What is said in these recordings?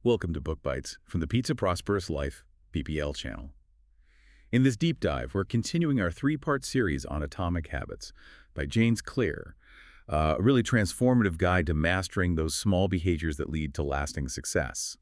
Welcome to Book Bites from the Pizza Prosperous Life PPL channel. In this deep dive, we're continuing our three-part series on Atomic Habits by James Clear, a really transformative guide to mastering those small behaviors that lead to lasting success.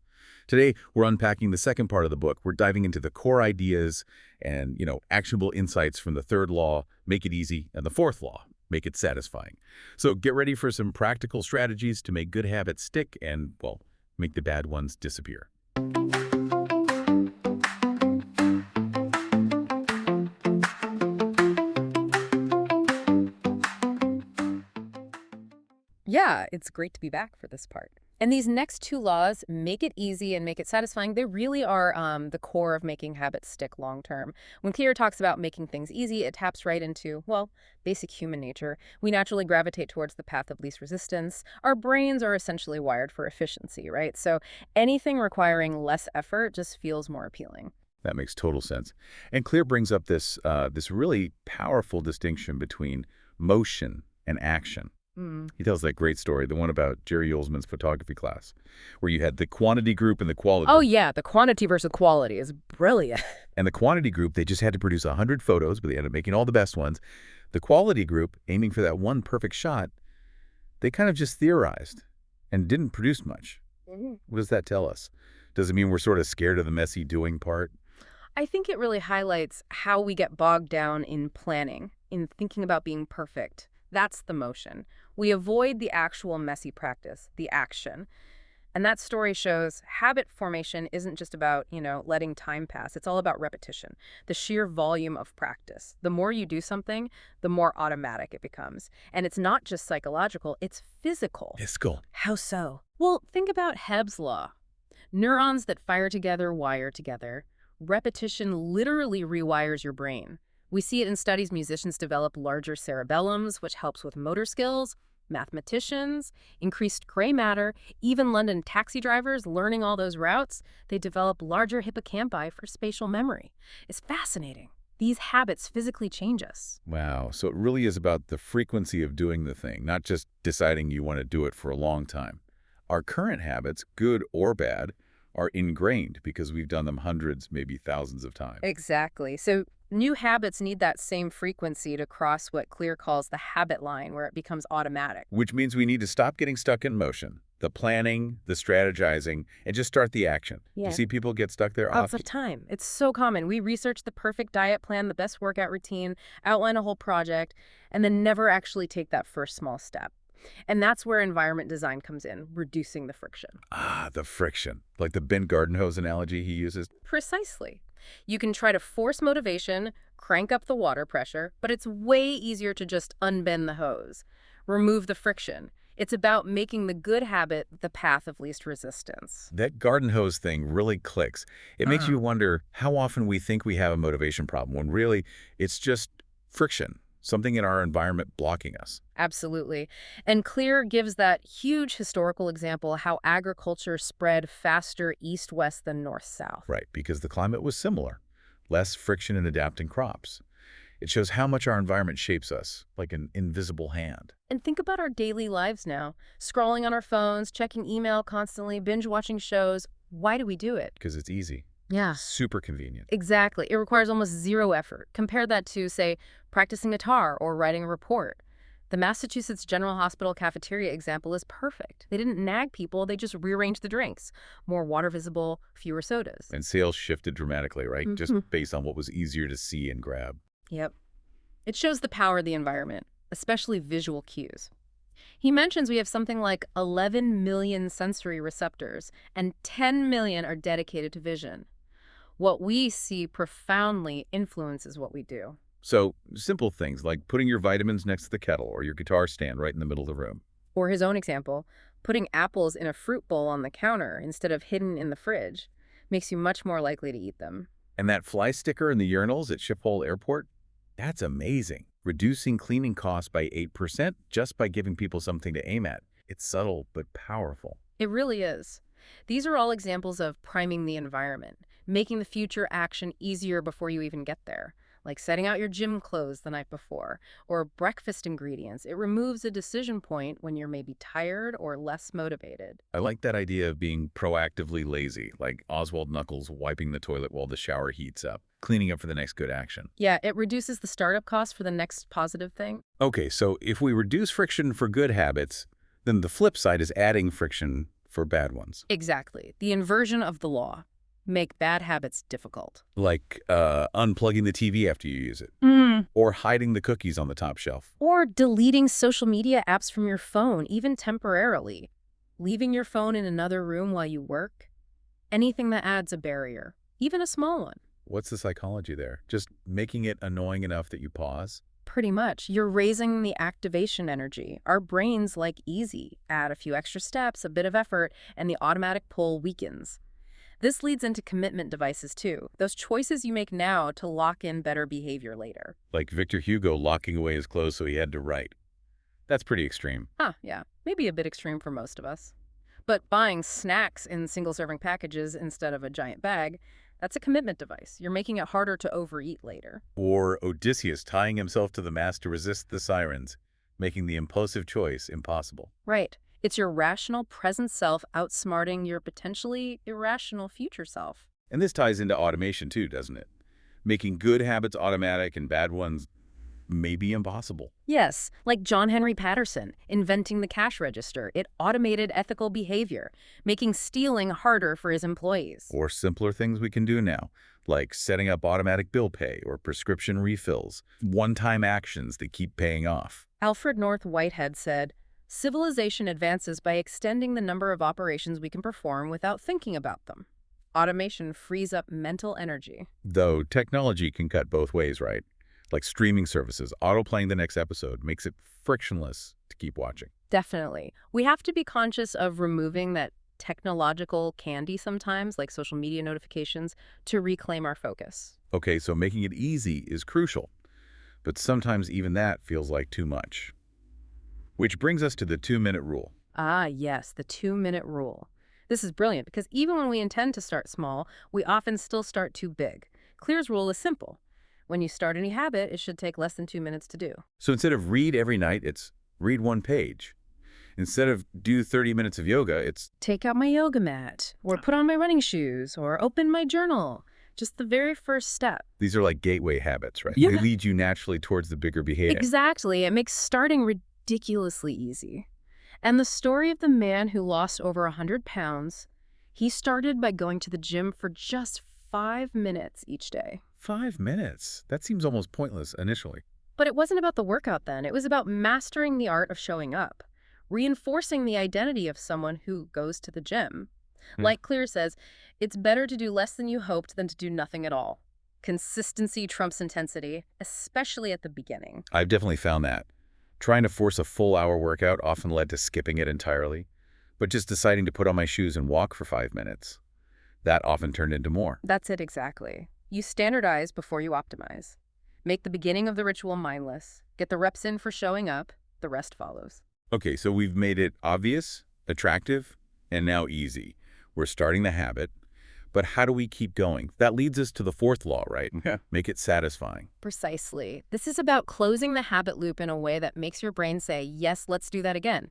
Today, we're unpacking the second part of the book. We're diving into the core ideas and, actionable insights from the third law, make it easy, and the fourth law, make it satisfying. So get ready for some practical strategies to make good habits stick and, well, make the bad ones disappear. Yeah, it's great to be back for this part. And these next two laws, make it easy and make it satisfying, they really are the core of making habits stick long term. When Clear talks about making things easy, it taps right into, well, basic human nature. We naturally gravitate towards the path of least resistance. Our brains are essentially wired for efficiency, right? So anything requiring less effort just feels more appealing. That makes total sense. And Clear brings up this really powerful distinction between motion and action. He tells that great story, the one about Jerry Ullman's photography class, where you had the quantity group and the quality Oh group. yeah, the quantity versus quality is brilliant. And the quantity group, they just had to produce 100 photos, but they ended up making all the best ones. The quality group, aiming for that one perfect shot, they kind of just theorized and didn't produce much. What does that tell us? Does it mean we're sort of scared of the messy doing part? I think it really highlights how we get bogged down in planning, in thinking about being perfect. That's the motion. We avoid the actual messy practice, the action. And that story shows habit formation isn't just about, letting time pass. It's all about repetition, the sheer volume of practice. The more you do something, the more automatic it becomes. And it's not just psychological, it's physical. Fiscal. How so? Well, think about Hebb's law. Neurons that fire together wire together. Repetition literally rewires your brain. We see it in studies. Musicians develop larger cerebellums, which helps with motor skills. Mathematicians, increased gray matter, even London taxi drivers learning all those routes, they develop larger hippocampi for spatial memory. It's fascinating. These habits physically change us. Wow. So it really is about the frequency of doing the thing, not just deciding you want to do it for a long time. Our current habits, good or bad, are ingrained because we've done them hundreds, maybe thousands of times. Exactly. So new habits need that same frequency to cross what Clear calls the habit line, where it becomes automatic. Which means we need to stop getting stuck in motion, the planning, the strategizing, and just start the action. Yeah. You see people get stuck there All often. the time. It's so common. We research the perfect diet plan, the best workout routine, outline a whole project, and then never actually take that first small step. And that's where environment design comes in, reducing the friction. Ah, the friction. Like the bent garden hose analogy he uses. Precisely. You can try to force motivation, crank up the water pressure, but it's way easier to just unbend the hose. Remove the friction. It's about making the good habit the path of least resistance. That garden hose thing really clicks. It makes you wonder how often we think we have a motivation problem when really it's just friction, something in our environment blocking us. Absolutely. And Clear gives that huge historical example how agriculture spread faster east-west than north-south. Right, because the climate was similar. Less friction in adapting crops. It shows how much our environment shapes us, like an invisible hand. And think about our daily lives now. Scrolling on our phones, checking email constantly, binge-watching shows. Why do we do it? Because it's easy. Yeah. Super convenient. Exactly. It requires almost zero effort. Compare that to, say, practicing guitar or writing a report. The Massachusetts General Hospital cafeteria example is perfect. They didn't nag people, they just rearranged the drinks. More water visible, fewer sodas. And sales shifted dramatically, right? Just based on what was easier to see and grab. Yep. It shows the power of the environment, especially visual cues. He mentions we have something like 11 million sensory receptors, and 10 million are dedicated to vision. What we see profoundly influences what we do. So, simple things like putting your vitamins next to the kettle or your guitar stand right in the middle of the room. Or his own example, putting apples in a fruit bowl on the counter instead of hidden in the fridge makes you much more likely to eat them. And that fly sticker in the urinals at Schiphol Airport, that's amazing. Reducing cleaning costs by 8% just by giving people something to aim at. It's subtle but powerful. It really is. These are all examples of priming the environment, making the future action easier before you even get there. like setting out your gym clothes the night before, or breakfast ingredients. It removes a decision point when you're maybe tired or less motivated. I like that idea of being proactively lazy, like Oswald Knuckles wiping the toilet while the shower heats up, cleaning up for the next good action. Yeah, it reduces the startup cost for the next positive thing. Okay, so if we reduce friction for good habits, then the flip side is adding friction for bad ones. Exactly. The inversion of the law. Make bad habits difficult. Like unplugging the TV after you use it, or hiding the cookies on the top shelf. Or deleting social media apps from your phone, even temporarily. Leaving your phone in another room while you work. Anything that adds a barrier, even a small one. What's the psychology there? Just making it annoying enough that you pause? Pretty much. You're raising the activation energy. Our brains like easy. Add a few extra steps, a bit of effort, and the automatic pull weakens. This leads into commitment devices too. Those choices you make now to lock in better behavior later. Like Victor Hugo locking away his clothes so he had to write. That's pretty extreme. Yeah. Maybe a bit extreme for most of us. But buying snacks in single-serving packages instead of a giant bag, that's a commitment device. You're making it harder to overeat later. Or Odysseus tying himself to the mast to resist the sirens, making the impulsive choice impossible. Right. It's your rational present self outsmarting your potentially irrational future self. And this ties into automation too, doesn't it? Making good habits automatic and bad ones maybe impossible. Yes, like John Henry Patterson, inventing the cash register. It automated ethical behavior, making stealing harder for his employees. Or simpler things we can do now, like setting up automatic bill pay or prescription refills, one-time actions that keep paying off. Alfred North Whitehead said, "Civilization advances by extending the number of operations we can perform without thinking about them. Automation frees up mental energy." Though technology can cut both ways, right? Like streaming services, autoplaying the next episode makes it frictionless to keep watching. Definitely. We have to be conscious of removing that technological candy sometimes, like social media notifications, to reclaim our focus. Okay, so making it easy is crucial, but sometimes even that feels like too much. Which brings us to the 2-minute rule. Ah, yes, the 2-minute rule. This is brilliant because even when we intend to start small, we often still start too big. Clear's rule is simple. When you start any habit, it should take less than 2 minutes to do. So instead of read every night, it's read one page. Instead of do 30 minutes of yoga, it's Take out my yoga mat, or put on my running shoes, or open my journal. Just the very first step. these are like gateway habits, right? Yeah. They lead you naturally towards the bigger behavior. Exactly. It makes starting ridiculously easy. And the story of the man who lost over 100 pounds, he started by going to the gym for just 5 minutes each day. 5 minutes? That seems almost pointless initially. But it wasn't about the workout then. It was about mastering the art of showing up, reinforcing the identity of someone who goes to the gym. Like Clear says, it's better to do less than you hoped than to do nothing at all. Consistency trumps intensity, especially at the beginning. I've definitely found that. Trying to force a full-hour workout often led to skipping it entirely, but just deciding to put on my shoes and walk for 5 minutes. That often turned into more. That's it exactly. You standardize before you optimize. Make the beginning of the ritual mindless. Get the reps in for showing up. The rest follows. Okay, so we've made it obvious, attractive, and now easy. We're starting the habit, but how do we keep going? That leads us to the 4th law, right? Yeah. Make it satisfying. Precisely. This is about closing the habit loop in a way that makes your brain say, yes, let's do that again.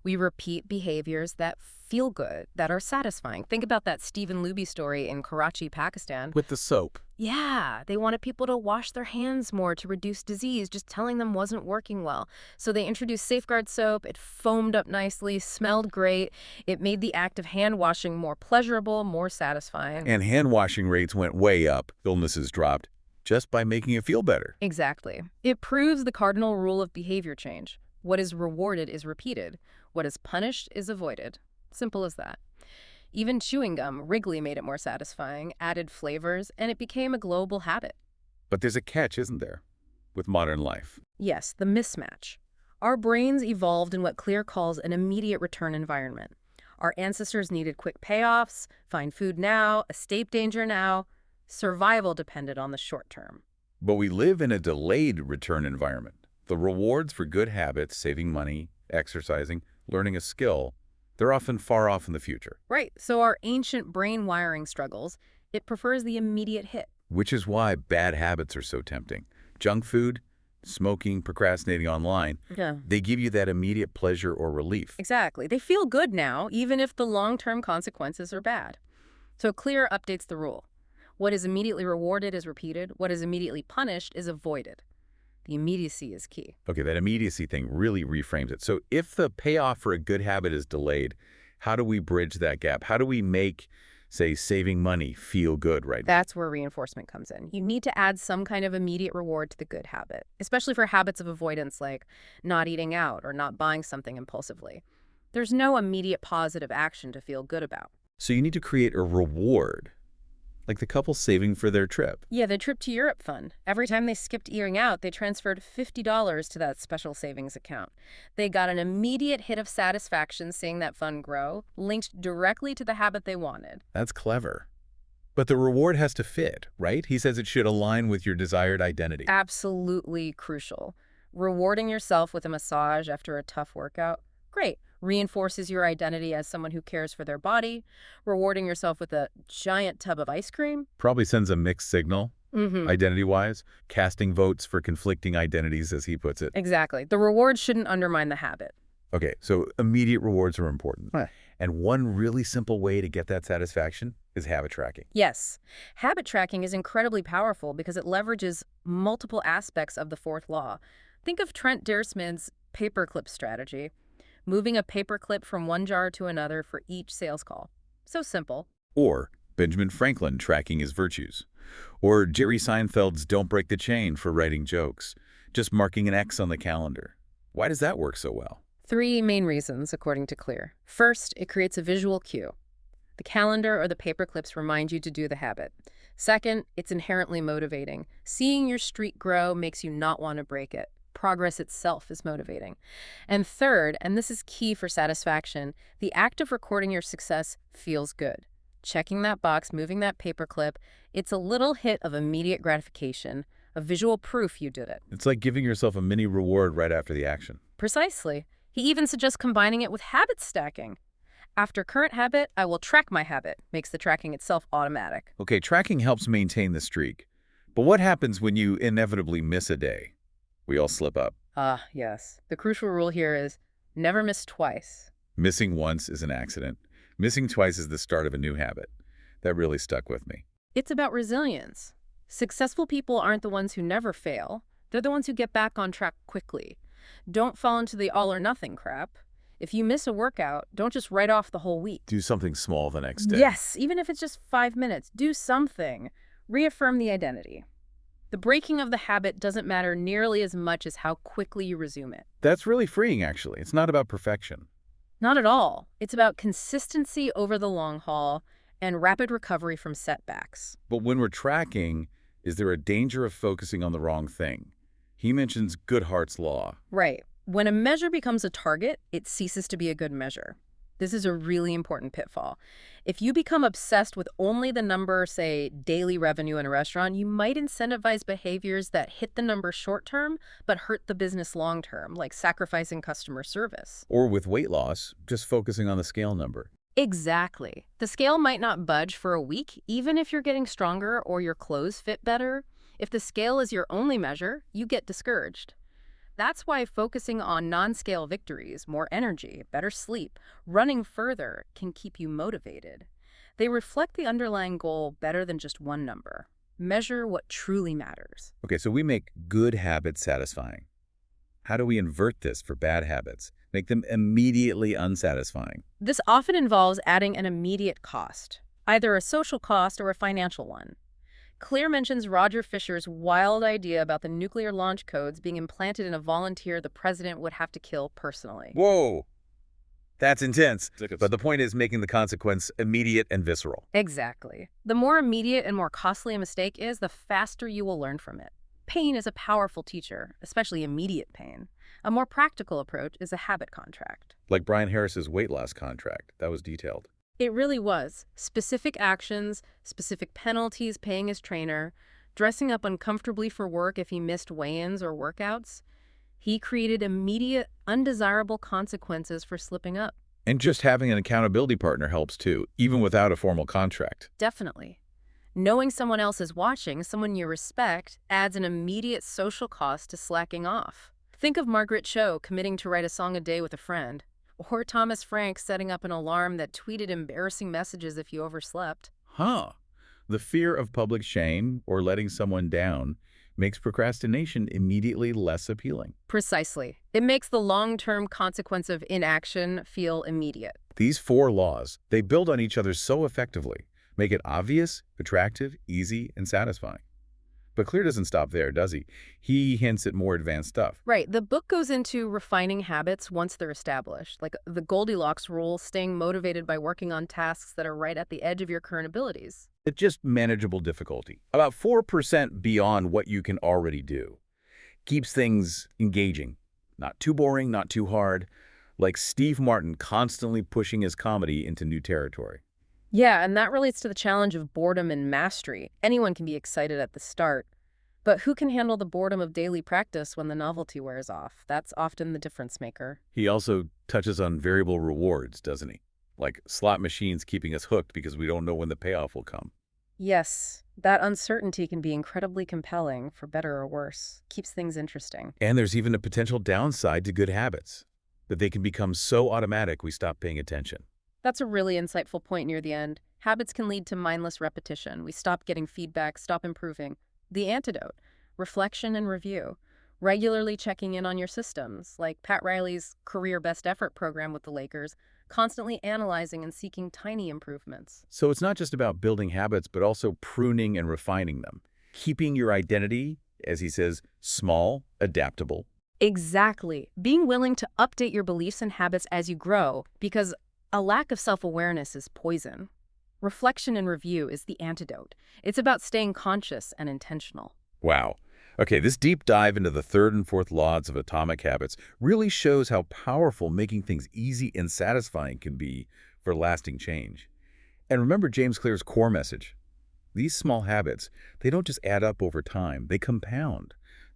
We repeat behaviors that feel good, that are satisfying. Think about that Stephen Luby story in Karachi, Pakistan. With the soap. Yeah, they wanted people to wash their hands more to reduce disease. Just telling them wasn't working well. So they introduced Safeguard soap. It foamed up nicely, smelled great. It made the act of hand washing more pleasurable, more satisfying. And hand washing rates went way up. Illnesses dropped just by making it feel better. Exactly. It proves the cardinal rule of behavior change. What is rewarded is repeated. What is punished is avoided. Simple as that. Even chewing gum, Wrigley made it more satisfying, added flavors, and it became a global habit. But there's a catch, isn't there, with modern life? Yes, the mismatch. Our brains evolved in what Clear calls an immediate return environment. Our ancestors needed quick payoffs, find food now, escape danger now. Survival depended on the short term. But we live in a delayed return environment. The rewards for good habits, saving money, exercising, learning a skill, they're often far off in the future. Right, so our ancient brain wiring struggles, it prefers the immediate hit. Which is why bad habits are so tempting. Junk food, smoking, procrastinating online, Yeah. they give you that immediate pleasure or relief. Exactly. They feel good now, even if the long-term consequences are bad. So Clear updates the rule. What is immediately rewarded is repeated. What is immediately punished is avoided. The immediacy is key. Okay, that immediacy thing really reframes it. So if the payoff for a good habit is delayed, how do we bridge that gap? How do we make, say, saving money feel good right now? That's where reinforcement comes in. You need to add some kind of immediate reward to the good habit, especially for habits of avoidance like not eating out or not buying something impulsively. There's no immediate positive action to feel good about. So you need to create a reward, like the couple saving for their trip. Yeah, the trip to Europe fund. Every time they skipped eating out, they transferred $50 to that special savings account. They got an immediate hit of satisfaction seeing that fund grow, linked directly to the habit they wanted. That's clever. But the reward has to fit, right? He says it should align with your desired identity. Absolutely crucial. Rewarding yourself with a massage after a tough workout, great. Reinforces your identity as someone who cares for their body. Rewarding yourself with a giant tub of ice cream. Probably sends a mixed signal, Mm-hmm. identity-wise, casting votes for conflicting identities, as he puts it. Exactly. The reward shouldn't undermine the habit. Okay, so immediate rewards are important. Right. And one really simple way to get that satisfaction is habit tracking. Yes. Habit tracking is incredibly powerful because it leverages multiple aspects of the fourth law. Think of Trent Dersman's paperclip strategy, moving a paperclip from one jar to another for each sales call. So simple. Or Benjamin Franklin tracking his virtues. Or Jerry Seinfeld's don't break the chain for writing jokes, just marking an X on the calendar. Why does that work so well? 3 main reasons, according to Clear. First, it creates a visual cue. The calendar or the paperclips remind you to do the habit. Second, it's inherently motivating. Seeing your streak grow makes you not want to break it. Progress itself is motivating. And third, and this is key for satisfaction, the act of recording your success feels good. Checking that box, moving that paperclip, it's a little hit of immediate gratification, a visual proof you did it. It's like giving yourself a mini reward right after the action. Precisely. He even suggests combining it with habit stacking. After current habit, I will track my habit, makes the tracking itself automatic. Okay, tracking helps maintain the streak. But what happens when you inevitably miss a day? We all slip up. Ah, yes. The crucial rule here is never miss twice. Missing once is an accident. Missing twice is the start of a new habit. That really stuck with me. It's about resilience. Successful people aren't the ones who never fail. They're the ones who get back on track quickly. Don't fall into the all or nothing crap. If you miss a workout, don't just write off the whole week. Do something small the next day. Yes, even if it's just 5 minutes, do something. Reaffirm the identity. The breaking of the habit doesn't matter nearly as much as how quickly you resume it. That's really freeing, actually. It's not about perfection. Not at all. It's about consistency over the long haul and rapid recovery from setbacks. But when we're tracking, is there a danger of focusing on the wrong thing? He mentions Goodhart's law. Right. When a measure becomes a target, it ceases to be a good measure. This is a really important pitfall. If you become obsessed with only the number, say, daily revenue in a restaurant, you might incentivize behaviors that hit the number short term but hurt the business long term, like sacrificing customer service. Or with weight loss, just focusing on the scale number. Exactly. The scale might not budge for a week, even if you're getting stronger or your clothes fit better. If the scale is your only measure, you get discouraged. That's why focusing on non-scale victories, more energy, better sleep, running further can keep you motivated. They reflect the underlying goal better than just one number. Measure what truly matters. Okay, so we make good habits satisfying. How do we invert this for bad habits? Make them immediately unsatisfying. This often involves adding an immediate cost, either a social cost or a financial one. Clear mentions Roger Fisher's wild idea about the nuclear launch codes being implanted in a volunteer the president would have to kill personally. Whoa! That's intense. But the point is making the consequence immediate and visceral. Exactly. The more immediate and more costly a mistake is, the faster you will learn from it. Pain is a powerful teacher, especially immediate pain. A more practical approach is a habit contract. Like Brian Harris's weight loss contract. That was detailed. It really was. Specific actions, specific penalties paying his trainer, dressing up uncomfortably for work if he missed weigh-ins or workouts. He created immediate, undesirable consequences for slipping up. And just having an accountability partner helps too, even without a formal contract. Definitely. Knowing someone else is watching, someone you respect, adds an immediate social cost to slacking off. Think of Margaret Cho committing to write a song a day with a friend, or Thomas Frank setting up an alarm that tweeted embarrassing messages if you overslept. Huh. The fear of public shame or letting someone down makes procrastination immediately less appealing. Precisely. It makes the long-term consequence of inaction feel immediate. These four laws, they build on each other so effectively, make it obvious, attractive, easy, and satisfying. But Clear doesn't stop there, does he? He hints at more advanced stuff. Right. The book goes into refining habits once they're established, like the Goldilocks rule, staying motivated by working on tasks that are right at the edge of your current abilities. It's just manageable difficulty, about 4% beyond what you can already do. Keeps things engaging. Not too boring, not too hard. Like Steve Martin constantly pushing his comedy into new territory. Yeah, and that relates to the challenge of boredom and mastery. Anyone can be excited at the start, but who can handle the boredom of daily practice when the novelty wears off? That's often the difference maker. He also touches on variable rewards, doesn't he? Like slot machines keeping us hooked because we don't know when the payoff will come. Yes, that uncertainty can be incredibly compelling, for better or worse. Keeps things interesting. And there's even a potential downside to good habits, that they can become so automatic we stop paying attention. That's a really insightful point near the end. Habits can lead to mindless repetition. We stop getting feedback, stop improving. The antidote: reflection and review. Regularly checking in on your systems, like Pat Riley's Career Best Effort program with the Lakers, constantly analyzing and seeking tiny improvements. So it's not just about building habits, but also pruning and refining them. Keeping your identity, as he says, small, adaptable. Exactly. Being willing to update your beliefs and habits as you grow, because a lack of self-awareness is poison. Reflection and review is the antidote. It's about staying conscious and intentional. Wow. Okay, this deep dive into the third and fourth laws of atomic habits really shows how powerful making things easy and satisfying can be for lasting change. And remember James Clear's core message. These small habits, they don't just add up over time, they compound.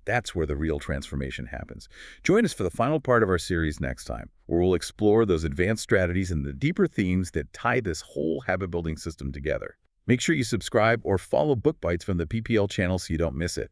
That's where the real transformation happens. Join us for the final part of our series next time, where we'll explore those advanced strategies and the deeper themes that tie this whole habit-building system together. Make sure you subscribe or follow Book Bites from the PPL channel so you don't miss it.